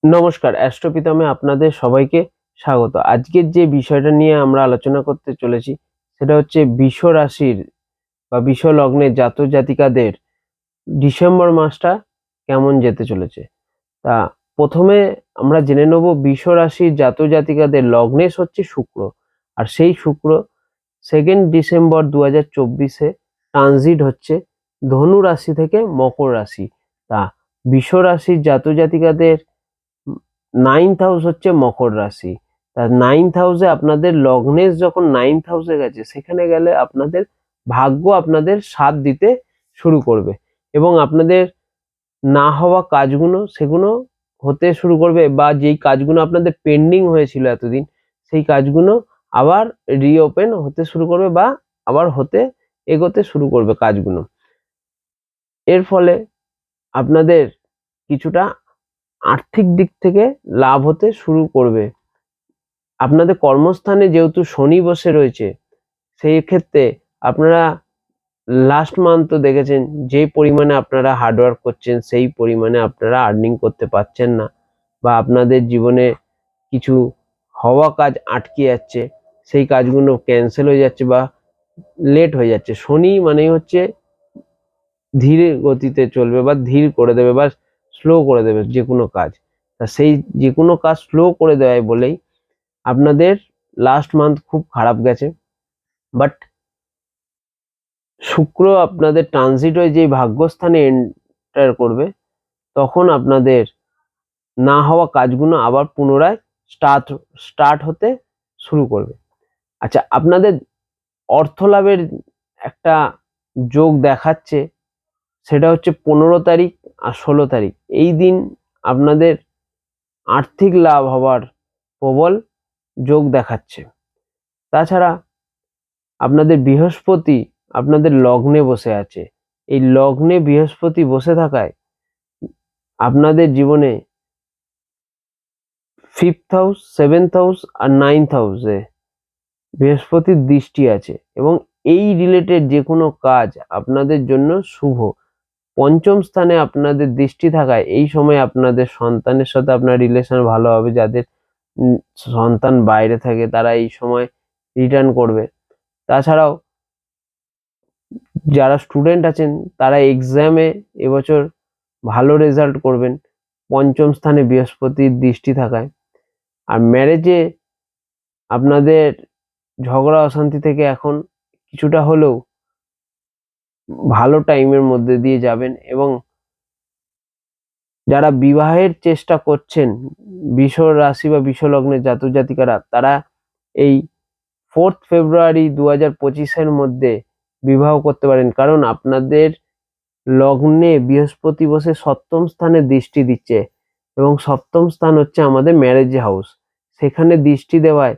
নমস্কার, অ্যাস্ট্রোপিতামে আপনাদের সবাইকে স্বাগত। আজকের যে বিষয়টা নিয়ে আমরা আলোচনা করতে চলেছি সেটা হচ্ছে বৃষ রাশির বা বৃষ লগ্নের জাতক জাতিকাদের ডিসেম্বর মাসটা কেমন যেতে চলেছে। তা প্রথমে আমরা জেনে নেব বৃষ রাশির জাতক জাতিকাদের লগ্নেশ হচ্ছে শুক্র, আর সেই শুক্র 2nd ডিসেম্বর 2024-এ ট্রানজিট হচ্ছে ধনু রাশি থেকে মকর রাশি। তা বৃষ রাশির জাতক জাতিকাদের 9th হাউস হচ্ছে মকর রাশি। তা 9th হাউসে আপনাদের লগ্নেশ যখন 9th হাউসে গেছে, সেখানে গেলে আপনাদের ভাগ্য আপনাদের সাথ দিতে শুরু করবে এবং আপনাদের না হওয়া কাজগুলো সেগুলো হতে শুরু করবে, বা যেই কাজগুলো আপনাদের পেন্ডিং হয়েছিল এতদিন সেই কাজগুলো আবার রিওপেন হতে শুরু করবে বা আবার এগোতে শুরু করবে কাজগুলো। এর ফলে আপনাদের কিছুটা আর্থিক দিক থেকে লাভ হতে শুরু করবে। আপনাদের কর্মস্থানে যেহেতু শনি বসে রয়েছে, সেই ক্ষেত্রে আপনারা লাস্ট মান্থ তো দেখেছেন যে পরিমাণে আপনারা হার্ডওয়ার্ক করছেন সেই পরিমাণে আপনারা আর্নিং করতে পারছেন না, বা আপনাদের জীবনে কিছু হওয়া কাজ আটকে যাচ্ছে, সেই কাজগুলো ক্যান্সেল হয়ে যাচ্ছে বা লেট হয়ে যাচ্ছে। শনি মানেই হচ্ছে ধীরে গতিতে চলবে বা ধীর করে দেবে বা স্লো করে দেবে যে কোনো কাজ। তা সেই যে কোনো কাজ স্লো করে দেয় বলেই আপনাদের লাস্ট মান্থ খুব খারাপ গেছে। বাট শুক্র আপনাদের ট্রানজিট হয়ে যে ভাগ্যস্থানে এন্টার করবে, তখন আপনাদের না হওয়া কাজগুলো আবার পুনরায় স্টার্ট হতে শুরু করবে। আচ্ছা, আপনাদের অর্থ লাভের একটা যোগ দেখাচ্ছে, সেটা হচ্ছে 15 তারিখ আর 16 তারিখ। এই দিন আপনাদের আর্থিক লাভ হওয়ার প্রবল যোগ দেখাচ্ছে। তাছাড়া আপনাদের বৃহস্পতি আপনাদের লগ্নে বসে আছে। এই লগ্নে বৃহস্পতি বসে থাকায় আপনাদের জীবনে 5th হাউস, 7th হাউস আর 9th হাউসে বৃহস্পতির দৃষ্টি আছে এবং এই রিলেটেড যে কোনো কাজ আপনাদের জন্য শুভ। পঞ্চম স্থানে আপনাদের দৃষ্টি থাকায় এই সময় আপনাদের সন্তানের সাথে আপনার রিলেশন ভালো হবে। যাদের সন্তান বাইরে থাকে তারা এই সময় রিটার্ন করবে। তাছাড়াও যারা স্টুডেন্ট আছেন তারা এক্সামে এবছর ভালো রেজাল্ট করবেন পঞ্চম স্থানে বৃহস্পতির দৃষ্টি থাকায়। আর ম্যারেজে আপনাদের ঝগড়া অশান্তি থেকে এখন কিছুটা হলেও ভালো টাইমের মধ্যে দিয়ে যাবেন, এবং যারা বিবাহের চেষ্টা করছেন বৃষ রাশি বা বৃষ লগ্নের জাতক জাতিকারা, তারা এই 4th ফেব্রুয়ারি 2025-এর মধ্যে বিবাহ করতে পারেন, কারণ আপনাদের লগ্নে বৃহস্পতি বসে সপ্তম স্থানে দৃষ্টি দিচ্ছে এবং সপ্তম স্থান হচ্ছে আমাদের ম্যারেজ হাউস। সেখানে দৃষ্টি দেওয়ায়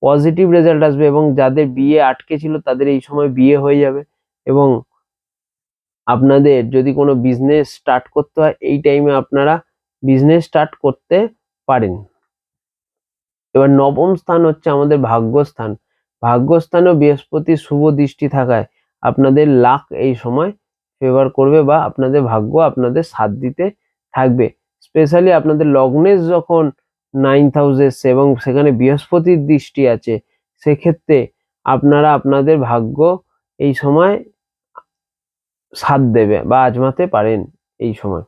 পজিটিভ রেজাল্ট আসবে এবং যাদের বিয়ে আটকে ছিল তাদের এই সময় বিয়ে হয়ে যাবে। এবং আপনাদের যদি কোনো বিজনেস স্টার্ট করতে হয় এই টাইমে আপনারা বিজনেস স্টার্ট করতে পারেন। এবার নবম স্থান হচ্ছে আমাদের ভাগ্যস্থান। ভাগ্যস্থানেও বৃহস্পতির শুভ দৃষ্টি থাকায় আপনাদের লাক এই সময় ফেভার করবে বা আপনাদের ভাগ্য আপনাদের সাথ দিতে থাকবে। স্পেশালি আপনাদের লগ্নেশ যখন 9th হাউসে এসছে এবং সেখানে বৃহস্পতির দৃষ্টি আছে, সেক্ষেত্রে আপনারা আপনাদের ভাগ্য এই সময় সাথ দেবে বা আজমাতে পারেন এই সময়।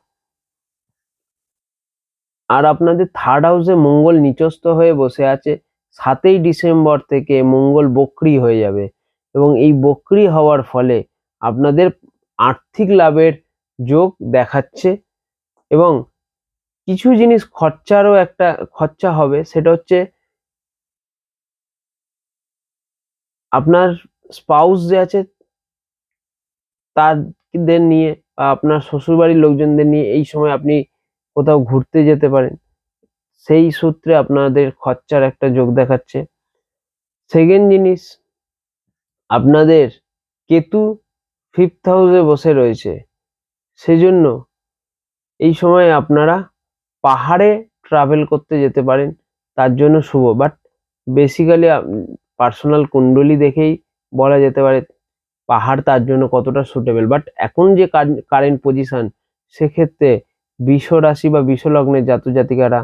আর আপনাদের 3rd হাউসে মঙ্গল নিচস্থ হয়ে বসে আছে। 7ই ডিসেম্বর থেকে মঙ্গল বক্রী হয়ে যাবে এবং এই বক্রী হওয়ার ফলে আপনাদের আর্থিক লাভের যোগ দেখাচ্ছে এবং কিছু জিনিস খরচারও একটা খরচা হবে। সেটা হচ্ছে আপনার স্পাউস যে আছে তাদের নিয়ে বা আপনার শ্বশুরবাড়ির লোকজনদের নিয়ে এই সময় আপনি কোথাও ঘুরতে যেতে পারেন, সেই সূত্রে আপনাদের খরচার একটা যোগ দেখাচ্ছে। সেকেন্ড জিনিস, আপনাদের কেতু 5th হাউসে বসে রয়েছে, সেজন্য এই সময় আপনারা পাহাড়ে ট্রাভেল করতে যেতে পারেন, তার জন্য শুভ। বাট বেসিক্যালি পার্সোনাল কুণ্ডলী দেখেই বলা যেতে পারে পাহাড় তার জন্য কতটা সুটেবল। বাট এখন যে কারেন্ট পজিশন, সেক্ষেত্রে বৃষ রাশি বা বৃষ লগ্নের জাতক জাতিকারা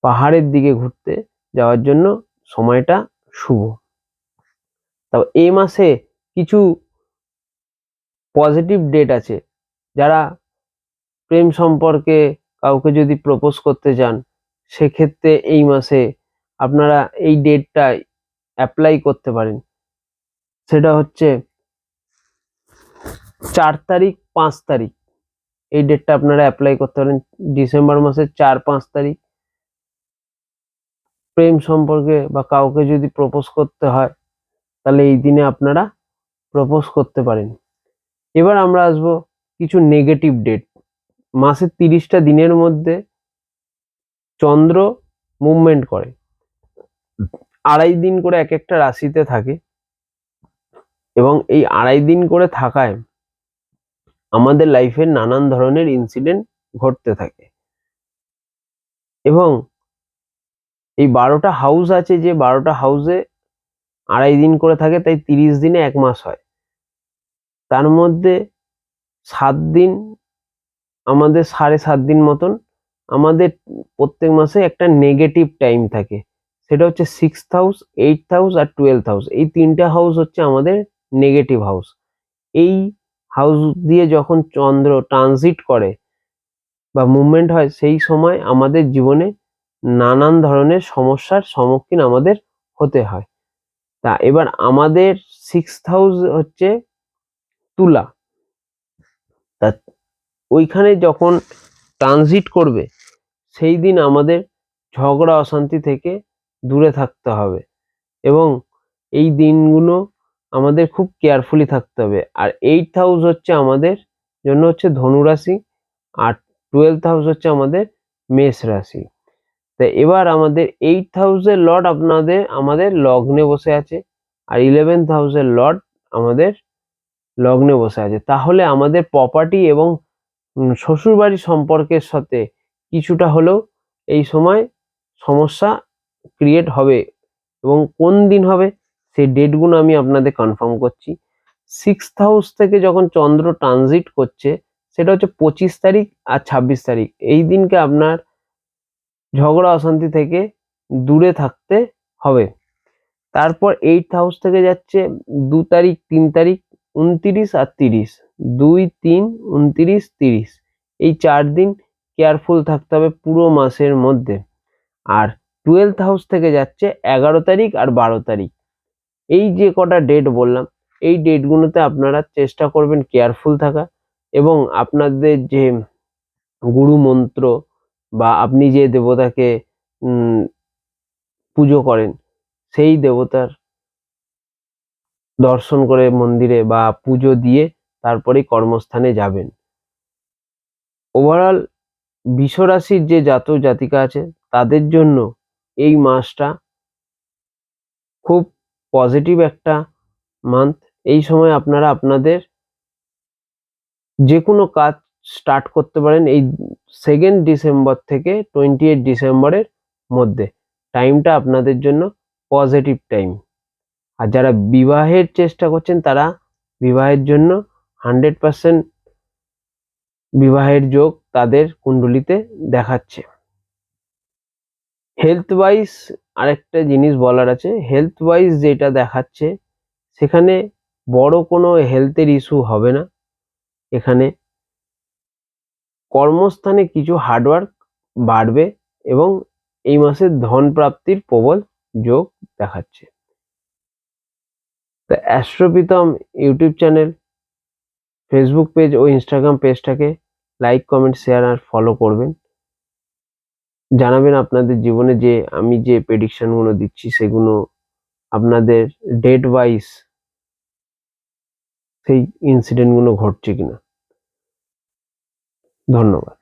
পাহাড়ের দিকে ঘুরতে যাওয়ার জন্য সময়টা শুভ। তবে এই মাসে কিছু পজিটিভ ডেট আছে। যারা প্রেম সম্পর্কে কাউকে যদি প্রপোজ করতে চান, সেক্ষেত্রে এই মাসে আপনারা এই ডেটটা অ্যাপ্লাই করতে পারেন। সেটা হচ্ছে 4 তারিখ 5 তারিখ, এই ডেটটা আপনারা অ্যাপ্লাই করতে পারেন। ডিসেম্বর মাসের 4-5 তারিখ প্রেম সম্পর্কে বা কাউকে যদি প্রপোজ করতে হয়, তাহলে এই দিনে আপনারা প্রপোজ করতে পারেন। এবার আমরা আসবো কিছু নেগেটিভ ডেট। মাসের 30টা দিনের মধ্যে চন্দ্র মুভমেন্ট করে, 2.5 দিন করে এক একটা রাশিতে থাকে, এবং এই 2.5 দিন করে থাকায় আমাদের লাইফে নানান ধরনের ইনসিডেন্ট ঘটতে থাকে। এবং এই 12টা হাউস আছে, যে 12টা হাউসে 2.5 দিন করে থাকে, তাই 30 দিনে 1 মাস হয়। তার মধ্যে 7 দিন আমাদের 7.5 দিন মতন আমাদের প্রত্যেক মাসে একটা নেগেটিভ টাইম থাকে। সেটা হচ্ছে 6th হাউস, 8th হাউস আর 12th হাউস। এই 3টে হাউস হচ্ছে আমাদের নেগেটিভ হাউস। এই হাউস দিয়ে যখন চন্দ্র ট্রানজিট করে বা মুভমেন্ট হয়, সেই সময় আমাদের জীবনে নানান ধরনের সমস্যার সম্মুখীন আমাদের হতে হয়। তা এবার আমাদের 6th হাউস হচ্ছে তুলা। তা ওইখানে যখন ট্রানজিট করবে, সেই দিন আমাদের ঝগড়া অশান্তি থেকে দূরে থাকতে হবে, এবং এই দিনগুলো আমাদের খুব কেয়ারফুলি থাকতে হবে। আর 8th হাউস হচ্ছে আমাদের জন্য হচ্ছে ধনু রাশি, আর 12th হাউস হচ্ছে আমাদের মেষ রাশি। তা এবার আমাদের 8th হাউসের লর্ড আমাদের লগ্নে বসে আছে, আর 11th হাউসের লর্ড আমাদের লগ্নে বসে আছে। তাহলে আমাদের প্রপার্টি এবং শ্বশুরবাড়ি সম্পর্কের সাথে কিছুটা হলেও এই সময় সমস্যা ক্রিয়েট হবে। এবং কোন দিন হবে সেই ডেটগুলো আমি আপনাদের কনফার্ম করছি। 6th হাউস থেকে যখন চন্দ্র ট্রানজিট করছে, সেটা হচ্ছে 25 তারিখ আর 26 তারিখ। এই দিনকে আপনার ঝগড়া অশান্তি থেকে দূরে থাকতে হবে। তারপর 8th হাউস থেকে যাচ্ছে 2 তারিখ 3 তারিখ 29 আর 30, 2 3 29 30, এই 4 দিন কেয়ারফুল থাকতে হবে পুরো মাসের মধ্যে। আর 12th হাউস থেকে যাচ্ছে 11 তারিখ আর 12 তারিখ। এই যে কটা ডেট বললাম, এই ডেটগুলোতে আপনারা চেষ্টা করবেন কেয়ারফুল থাকা, এবং আপনাদের যে গুরু মন্ত্র বা আপনি যে দেবতাকে পুজো করেন, সেই দেবতার দর্শন করে মন্দিরে বা পুজো দিয়ে তারপরেই কর্মস্থানে যাবেন। ওভারঅল বৃষ রাশির যে জাতক জাতিকা আছে, তাদের জন্য এই মাসটা খুব পজিটিভ একটা মান্থ। এই সময় আপনারা আপনাদের যে কোনো কাজ স্টার্ট করতে পারেন এই 2nd ডিসেম্বর থেকে 28 ডিসেম্বরের মধ্যে। টাইমটা আপনাদের জন্য পজিটিভ টাইম। আর যারা বিবাহের চেষ্টা করছেন, তারা বিবাহের জন্য 100% বিবাহের যোগ তাদের কুণ্ডলিতে দেখাচ্ছে। হেলথ ওয়াইজ আরেকটা জিনিস বলার আছে। হেলথ ওয়াইজ যেটা দেখাচ্ছে, সেখানে বড় কোনো হেলথের ইস্যু হবে না। এখানে কর্মস্থানে কিছু হার্ডওয়ার্ক বাড়বে, এবং এই মাসে ধন প্রাপ্তির প্রবল যোগ দেখাচ্ছে। তা অ্যাস্ট্রোপিতম ইউটিউব চ্যানেল, ফেসবুক পেজ ও ইনস্টাগ্রাম পেজটাকে লাইক, কমেন্ট, শেয়ার আর ফলো করবেন। জানাবেন আপনাদের জীবনে যে আমি যে প্রেডিকশনগুলো দিচ্ছি, সেগুলো আপনাদের ডেট ওয়াইজ সেই ইনসিডেন্টগুলো ঘটছে কিনা। ধন্যবাদ।